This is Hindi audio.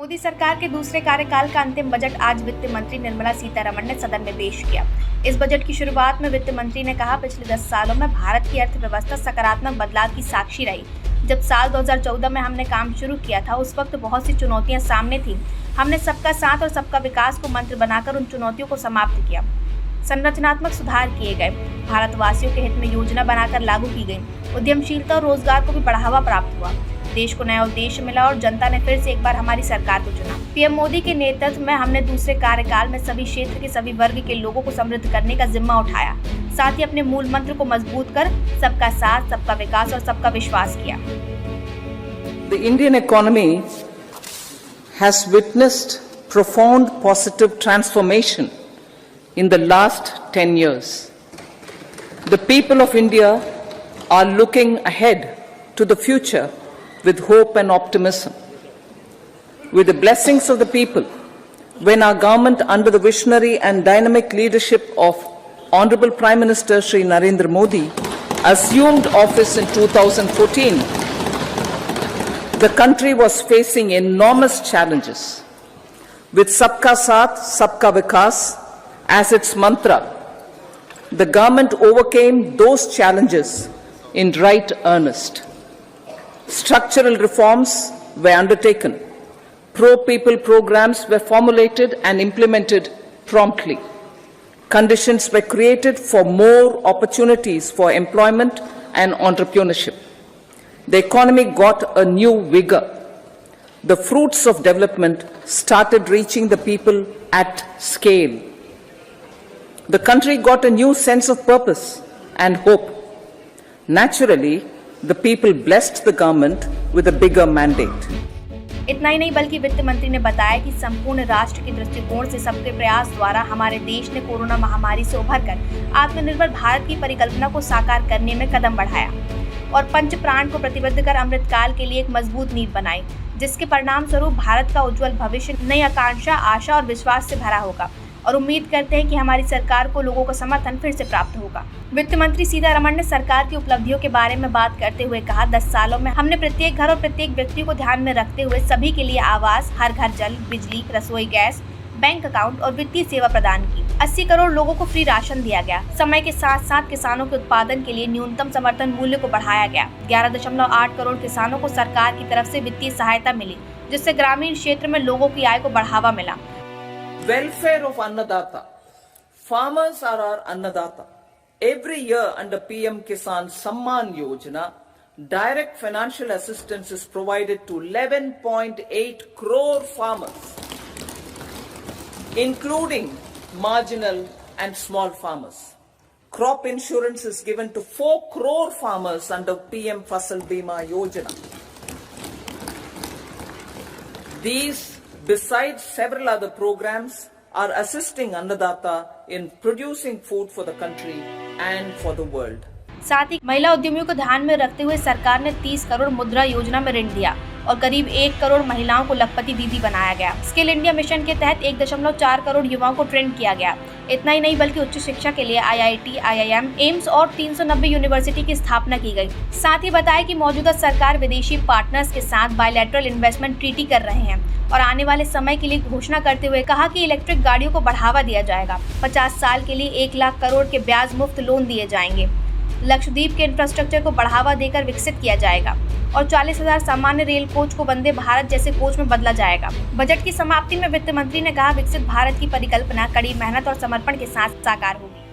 मोदी सरकार के दूसरे कार्यकाल का अंतिम बजट आज वित्त मंत्री निर्मला सीतारमण ने सदन में पेश किया। इस बजट की शुरुआत में वित्त मंत्री ने कहा, पिछले 10 सालों में भारत की अर्थव्यवस्था सकारात्मक बदलाव की साक्षी रही। जब साल 2014 में हमने काम शुरू किया था, उस वक्त बहुत सी चुनौतियां सामने थीं। हमने सबका साथ और सबका विकास को मंत्र बनाकर उन चुनौतियों को समाप्त किया। संरचनात्मक सुधार किए गए, भारतवासियों के हित में योजना बनाकर लागू की गई। उद्यमशीलता और रोजगार को भी बढ़ावा प्राप्त हुआ। देश को नया उद्देश्य मिला और जनता ने फिर से एक बार हमारी सरकार को चुना। पीएम मोदी के नेतृत्व में हमने दूसरे कार्यकाल में सभी क्षेत्र के सभी वर्ग के लोगों को समृद्ध करने का जिम्मा उठाया। साथ ही अपने मूल मंत्र को मजबूत कर सबका साथ, सबका विकास और सबका विश्वास किया। The Indian economy has witnessed profound positive transformation in the last 10 years. The people of India are looking ahead to the future with hope and optimism. With the blessings of the people, when our government under the visionary and dynamic leadership of Honorable Prime Minister Shri Narendra Modi assumed office in 2014, the country was facing enormous challenges. With Sabka Saath, Sabka Vikas as its mantra, the government overcame those challenges in right earnest. Structural reforms were undertaken. Pro-people programs were formulated and implemented promptly. Conditions were created for more opportunities for employment and entrepreneurship. The economy got a new vigor. The fruits of development started reaching the people at scale. The country got a new sense of purpose and hope. Naturally, the people blessed the government with a bigger mandate. इतना ही नहीं बल्कि वित्त मंत्री ने बताया कि संपूर्ण राष्ट्र के दृष्टिकोण से सबके प्रयास द्वारा हमारे देश ने कोरोना महामारी से उभरकर आत्मनिर्भर भारत की परिकल्पना को साकार करने में कदम बढ़ाया और पंच प्राण को प्रतिबद्ध कर अमृतकाल के लिए एक मजबूत नींव बनाई, जिसके परिणाम स्वरूप भारत का उज्जवल भविष्य नई आकांक्षा, आशा और विश्वास से भरा होगा और उम्मीद करते हैं कि हमारी सरकार को लोगों का समर्थन फिर से प्राप्त होगा। वित्त मंत्री सीतारमण ने सरकार की उपलब्धियों के बारे में बात करते हुए कहा, 10 सालों में हमने प्रत्येक घर और प्रत्येक व्यक्ति को ध्यान में रखते हुए सभी के लिए आवास, हर घर जल, बिजली, रसोई गैस, बैंक अकाउंट और वित्तीय सेवा प्रदान की। 80 करोड़ लोगों को फ्री राशन दिया गया। समय के साथ साथ किसानों के उत्पादन के लिए न्यूनतम समर्थन मूल्य को बढ़ाया गया। 11.8 करोड़ किसानों को सरकार की तरफ से वित्तीय सहायता मिली, जिससे ग्रामीण क्षेत्र में लोगों की आय को बढ़ावा मिला। Welfare of Annadata. Farmers are our Annadata. Every year under PM Kisan Samman Yojana, direct financial assistance is provided to 11.8 crore farmers, including marginal and small farmers. Crop insurance is given to 4 crore farmers under PM Fasal Bima Yojana. These, besides several other programs, are assisting Annadata in producing food for the country and for the world. साथ ही महिला उद्यमियों को ध्यान में रखते हुए सरकार ने 30 करोड़ मुद्रा योजना में ऋण दिया और करीब 1 करोड़ महिलाओं को लखपति दीदी बनाया गया। स्किल इंडिया मिशन के तहत 1.4 करोड़ युवाओं को ट्रेन किया गया। इतना ही नहीं बल्कि उच्च शिक्षा के लिए IIT, IIM, एम्स और 390 यूनिवर्सिटी की स्थापना की गई। साथ ही बताया कि मौजूदा सरकार विदेशी पार्टनर्स के साथ बायलैटरल इन्वेस्टमेंट ट्रीटी कर रहे हैं और आने वाले समय के लिए घोषणा करते हुए कहा कि इलेक्ट्रिक गाड़ियों को बढ़ावा दिया जाएगा। 50 साल के लिए 1 लाख करोड़ के ब्याज मुफ्त लोन दिए जाएंगे। लक्षद्वीप के इंफ्रास्ट्रक्चर को बढ़ावा देकर विकसित किया जाएगा और 40,000 सामान्य रेल कोच को वंदे भारत जैसे कोच में बदला जाएगा। बजट की समाप्ति में वित्त मंत्री ने कहा, विकसित भारत की परिकल्पना कड़ी मेहनत और समर्पण के साथ साकार होगी।